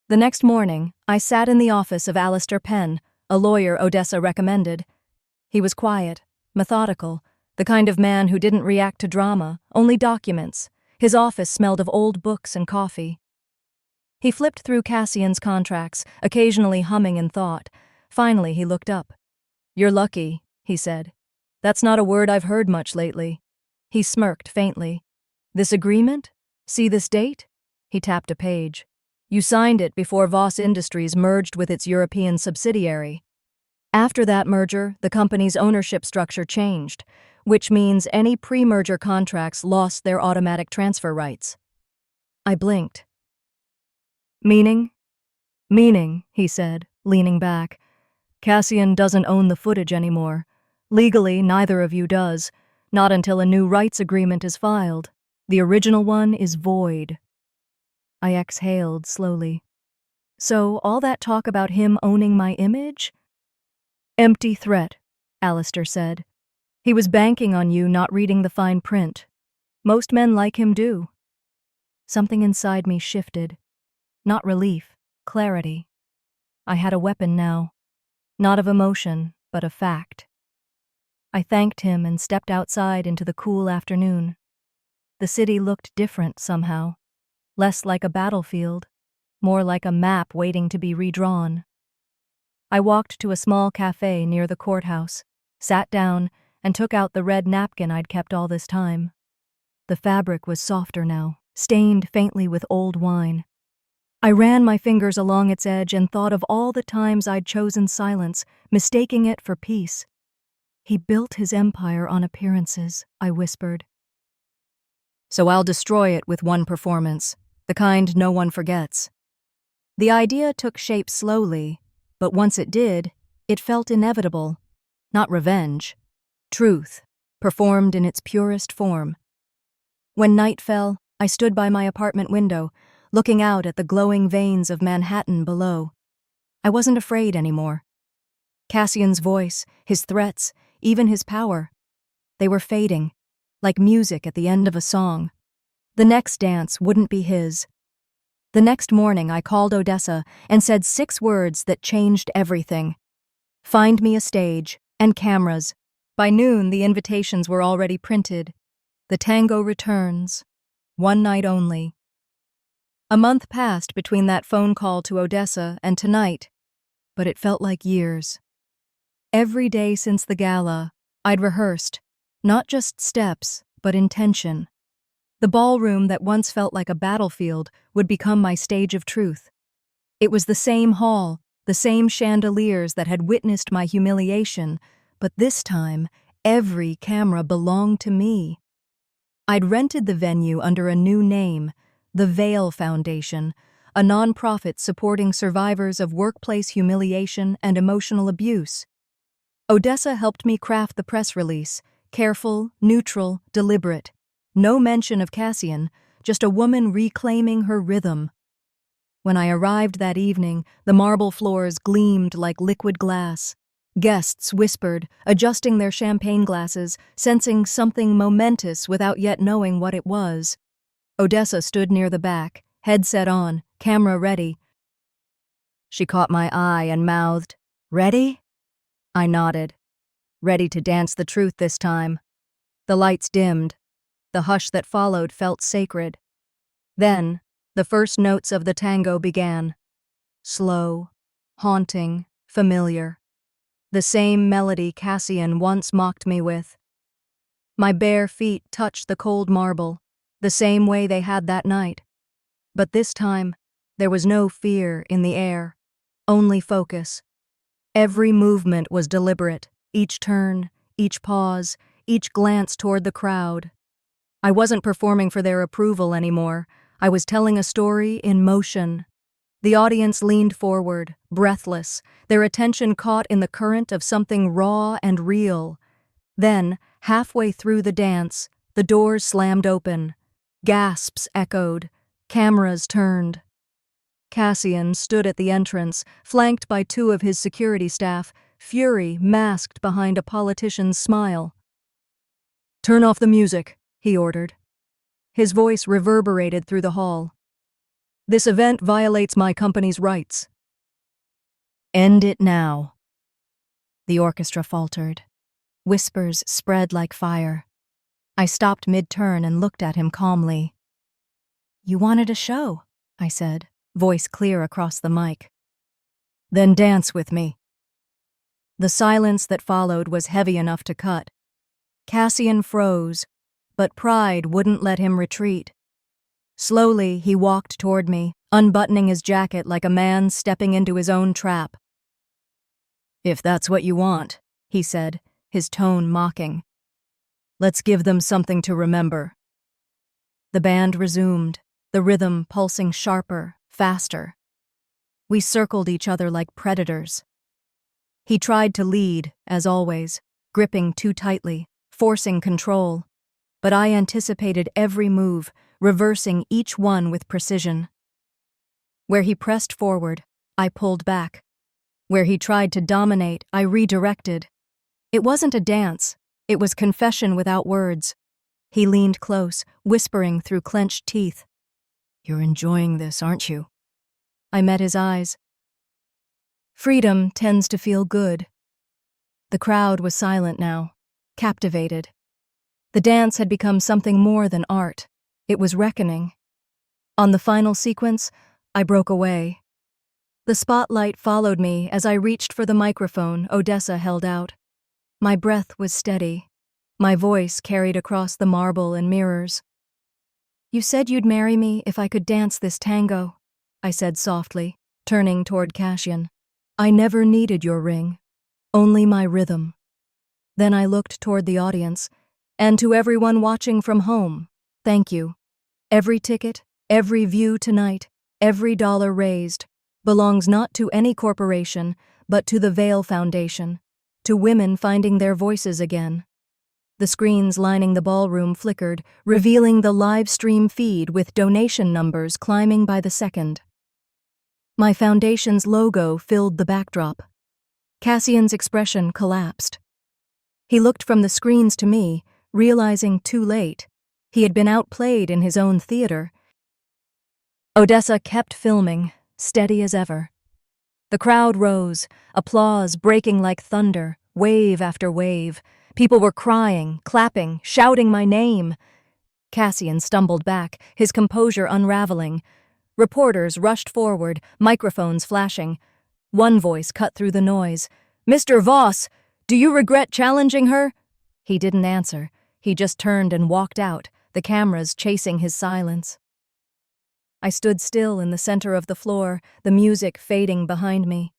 S1: The next morning, I sat in the office of Alistair Penn, a lawyer Odessa recommended. He was quiet, methodical, the kind of man who didn't react to drama, only documents. His office smelled of old books and coffee. He flipped through Cassian's contracts, occasionally humming in thought. Finally, he looked up. "You're lucky," he said. "That's not a word I've heard much lately." He smirked faintly. "This agreement? See this date?" He tapped a page. "You signed it before Voss Industries merged with its European subsidiary. After that merger, the company's ownership structure changed, which means any pre-merger contracts lost their automatic transfer rights." I blinked. "Meaning?" "Meaning," he said, leaning back. "Cassian doesn't own the footage anymore. Legally, neither of you does, not until a new rights agreement is filed. The original one is void." I exhaled slowly. "So all that talk about him owning my image?" "Empty threat," Alistair said. "He was banking on you not reading the fine print. Most men like him do." Something inside me shifted. Not relief, clarity. I had a weapon now. Not of emotion, but of fact. I thanked him and stepped outside into the cool afternoon. The city looked different somehow. Less like a battlefield, more like a map waiting to be redrawn. I walked to a small cafe near the courthouse, sat down, and took out the red napkin I'd kept all this time. The fabric was softer now, stained faintly with old wine. I ran my fingers along its edge and thought of all the times I'd chosen silence, mistaking it for peace. "He built his empire on appearances," I whispered. "So I'll destroy it with one performance, the kind no one forgets." The idea took shape slowly, but once it did, it felt inevitable. Not revenge. Truth, performed in its purest form. When night fell, I stood by my apartment window, looking out at the glowing veins of Manhattan below. I wasn't afraid anymore. Cassian's voice, his threats, even his power. They were fading, like music at the end of a song. The next dance wouldn't be his. The next morning I called Odessa and said 6 words that changed everything. "Find me a stage and cameras." By noon, the invitations were already printed. The tango returns. One night only. A month passed between that phone call to Odessa and tonight, but it felt like years. Every day since the gala, I'd rehearsed, not just steps, but intention. The ballroom that once felt like a battlefield would become my stage of truth. It was the same hall, the same chandeliers that had witnessed my humiliation, but this time, every camera belonged to me. I'd rented the venue under a new name, the Veil Foundation, a nonprofit supporting survivors of workplace humiliation and emotional abuse. Odessa helped me craft the press release, careful, neutral, deliberate. No mention of Cassian, just a woman reclaiming her rhythm. When I arrived that evening, the marble floors gleamed like liquid glass. Guests whispered, adjusting their champagne glasses, sensing something momentous without yet knowing what it was. Odessa stood near the back, headset on, camera ready. She caught my eye and mouthed, "Ready?" I nodded, ready to dance the truth this time. The lights dimmed. The hush that followed felt sacred. Then, the first notes of the tango began. Slow, haunting, familiar. The same melody Cassian once mocked me with. My bare feet touched the cold marble, the same way they had that night. But this time, there was no fear in the air, only focus. Every movement was deliberate, each turn, each pause, each glance toward the crowd. I wasn't performing for their approval anymore. I was telling a story in motion. The audience leaned forward, breathless, their attention caught in the current of something raw and real. Then, halfway through the dance, the doors slammed open. Gasps echoed. Cameras turned. Cassian stood at the entrance, flanked by two of his security staff, fury masked behind a politician's smile. "Turn off the music," he ordered. His voice reverberated through the hall. "This event violates my company's rights." "End it now." The orchestra faltered. Whispers spread like fire. I stopped mid-turn and looked at him calmly. "You wanted a show," I said, voice clear across the mic. "Then dance with me." The silence that followed was heavy enough to cut. Cassian froze, but pride wouldn't let him retreat. Slowly, he walked toward me, unbuttoning his jacket like a man stepping into his own trap. "If that's what you want," he said, his tone mocking. "Let's give them something to remember." The band resumed, the rhythm pulsing sharper, faster. We circled each other like predators. He tried to lead, as always, gripping too tightly, forcing control. But I anticipated every move, reversing each one with precision. Where he pressed forward, I pulled back. Where he tried to dominate, I redirected. It wasn't a dance, it was confession without words. He leaned close, whispering through clenched teeth. "You're enjoying this, aren't you?" I met his eyes. Freedom tends to feel good. The crowd was silent now, captivated. The dance had become something more than art. It was reckoning. On the final sequence, I broke away. The spotlight followed me as I reached for the microphone Odessa held out. My breath was steady. My voice carried across the marble and mirrors. "You said you'd marry me if I could dance this tango," I said softly, turning toward Cassian. "I never needed your ring, only my rhythm." Then I looked toward the audience, and to everyone watching from home, thank you. Every ticket, every view tonight, every dollar raised, belongs not to any corporation, but to the Veil Foundation, to women finding their voices again. The screens lining the ballroom flickered, revealing the live stream feed with donation numbers climbing by the second. My foundation's logo filled the backdrop. Cassian's expression collapsed. He looked from the screens to me, realizing too late he had been outplayed in his own theater. Odessa kept filming, steady as ever. The crowd rose, applause breaking like thunder, wave after wave. People were crying, clapping, shouting my name. Cassian stumbled back, his composure unraveling. Reporters rushed forward, microphones flashing. One voice cut through the noise. "Mr. Voss, do you regret challenging her?" He didn't answer. He just turned and walked out, the cameras chasing his silence. I stood still in the center of the floor, the music fading behind me.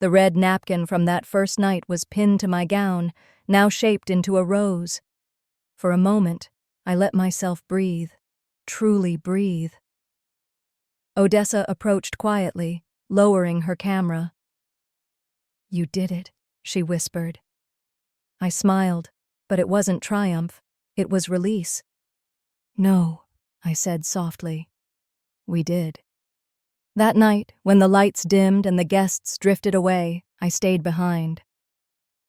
S1: The red napkin from that first night was pinned to my gown, now shaped into a rose. For a moment, I let myself breathe, truly breathe. Odessa approached quietly, lowering her camera. "You did it," she whispered. I smiled, but it wasn't triumph, it was release. "No," I said softly. "We did." That night, when the lights dimmed and the guests drifted away, I stayed behind.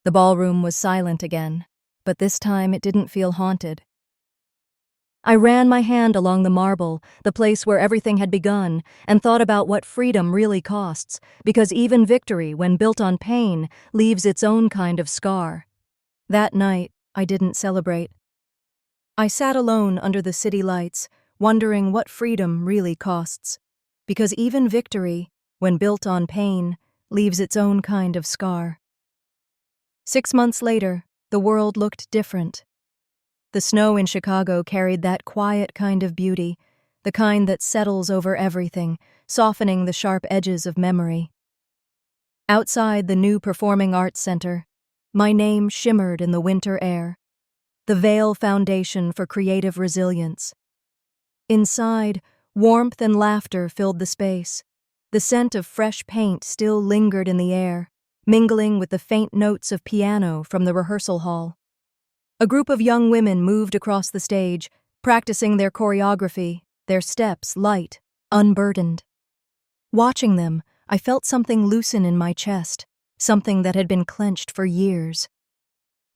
S1: The ballroom was silent again, but this time it didn't feel haunted. I ran my hand along the marble, the place where everything had begun, and thought about what freedom really costs, because even victory, when built on pain, leaves its own kind of scar. That night, I didn't celebrate. I sat alone under the city lights, wondering what freedom really costs, because even victory, when built on pain, leaves its own kind of scar. 6 months later, the world looked different. The snow in Chicago carried that quiet kind of beauty, the kind that settles over everything, softening the sharp edges of memory. Outside the new Performing Arts Center, my name shimmered in the winter air, the Veil Foundation for Creative Resilience. Inside, warmth and laughter filled the space. The scent of fresh paint still lingered in the air, mingling with the faint notes of piano from the rehearsal hall. A group of young women moved across the stage, practicing their choreography, their steps light, unburdened. Watching them, I felt something loosen in my chest, something that had been clenched for years.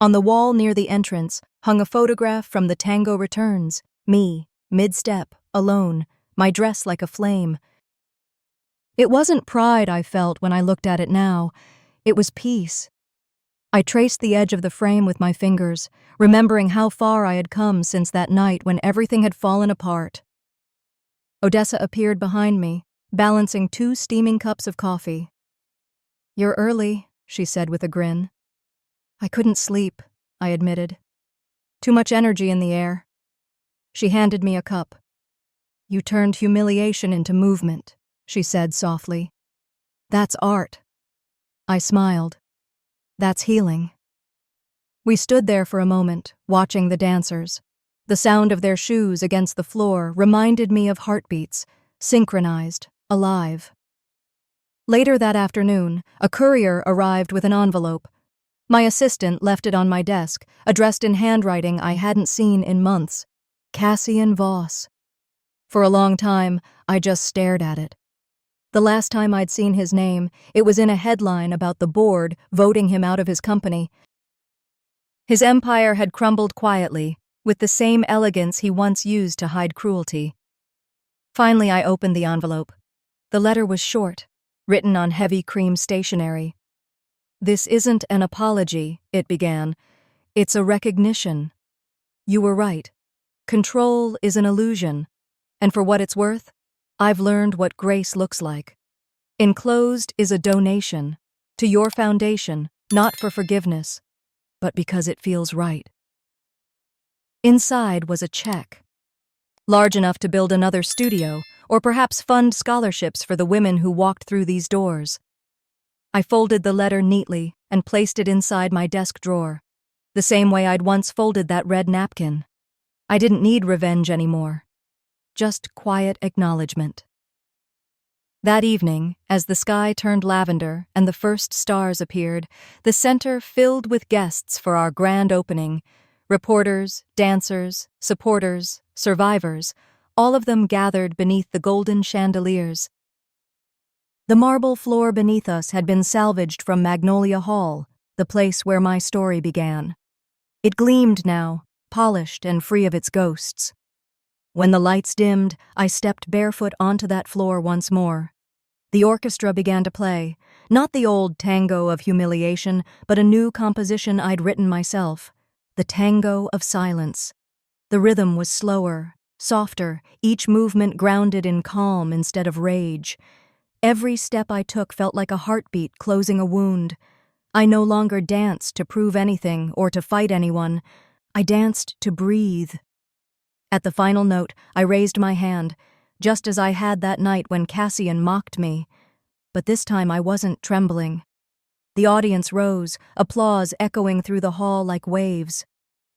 S1: On the wall near the entrance hung a photograph from the Tango Returns, me, mid-step, alone, my dress like a flame. It wasn't pride I felt when I looked at it now, it was peace. I traced the edge of the frame with my fingers, remembering how far I had come since that night when everything had fallen apart. Odessa appeared behind me, balancing 2 steaming cups of coffee. "You're early," she said with a grin. "I couldn't sleep," I admitted. "Too much energy in the air." She handed me a cup. "You turned humiliation into movement," she said softly. "That's art." I smiled. "That's healing." We stood there for a moment, watching the dancers. The sound of their shoes against the floor reminded me of heartbeats, synchronized, alive. Later that afternoon, a courier arrived with an envelope. My assistant left it on my desk, addressed in handwriting I hadn't seen in months. Cassian Voss. For a long time, I just stared at it. The last time I'd seen his name, it was in a headline about the board voting him out of his company. His empire had crumbled quietly, with the same elegance he once used to hide cruelty. Finally, I opened the envelope. The letter was short, written on heavy cream stationery. "This isn't an apology," it began. "It's a recognition. You were right. Control is an illusion. And for what it's worth, I've learned what grace looks like. Enclosed is a donation to your foundation, not for forgiveness, but because it feels right." Inside was a check, large enough to build another studio or perhaps fund scholarships for the women who walked through these doors. I folded the letter neatly and placed it inside my desk drawer, the same way I'd once folded that red napkin. I didn't need revenge anymore, just quiet acknowledgement. That evening, as the sky turned lavender and the first stars appeared, the center filled with guests for our grand opening. Reporters, dancers, supporters, survivors, all of them gathered beneath the golden chandeliers. The marble floor beneath us had been salvaged from Magnolia Hall, the place where my story began. It gleamed now, polished and free of its ghosts. When the lights dimmed, I stepped barefoot onto that floor once more. The orchestra began to play, not the old tango of humiliation, but a new composition I'd written myself. The tango of silence. The rhythm was slower, softer, each movement grounded in calm instead of rage. Every step I took felt like a heartbeat closing a wound. I no longer danced to prove anything or to fight anyone. I danced to breathe. At the final note, I raised my hand, just as I had that night when Cassian mocked me. But this time I wasn't trembling. The audience rose, applause echoing through the hall like waves.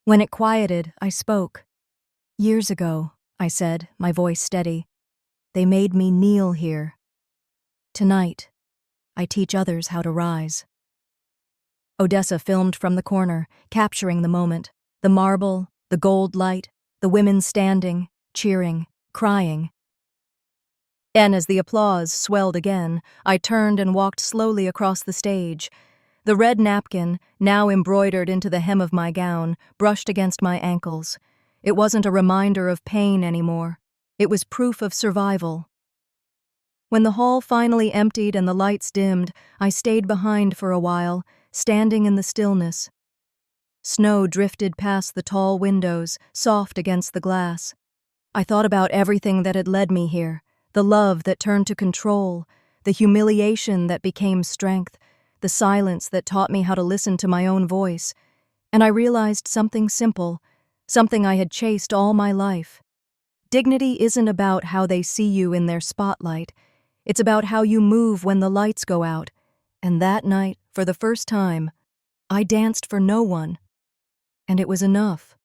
S1: When it quieted, I spoke. "Years ago," I said, my voice steady, "they made me kneel here. Tonight, I teach others how to rise." Odessa filmed from the corner, capturing the moment. The marble, the gold light, the women standing, cheering, crying. And as the applause swelled again, I turned and walked slowly across the stage. The red napkin, now embroidered into the hem of my gown, brushed against my ankles. It wasn't a reminder of pain anymore. It was proof of survival. When the hall finally emptied and the lights dimmed, I stayed behind for a while, standing in the stillness. Snow drifted past the tall windows, soft against the glass. I thought about everything that had led me here, the love that turned to control, the humiliation that became strength, the silence that taught me how to listen to my own voice. And I realized something simple, something I had chased all my life. Dignity isn't about how they see you in their spotlight. It's about how you move when the lights go out. And that night, for the first time, I danced for no one. And it was enough.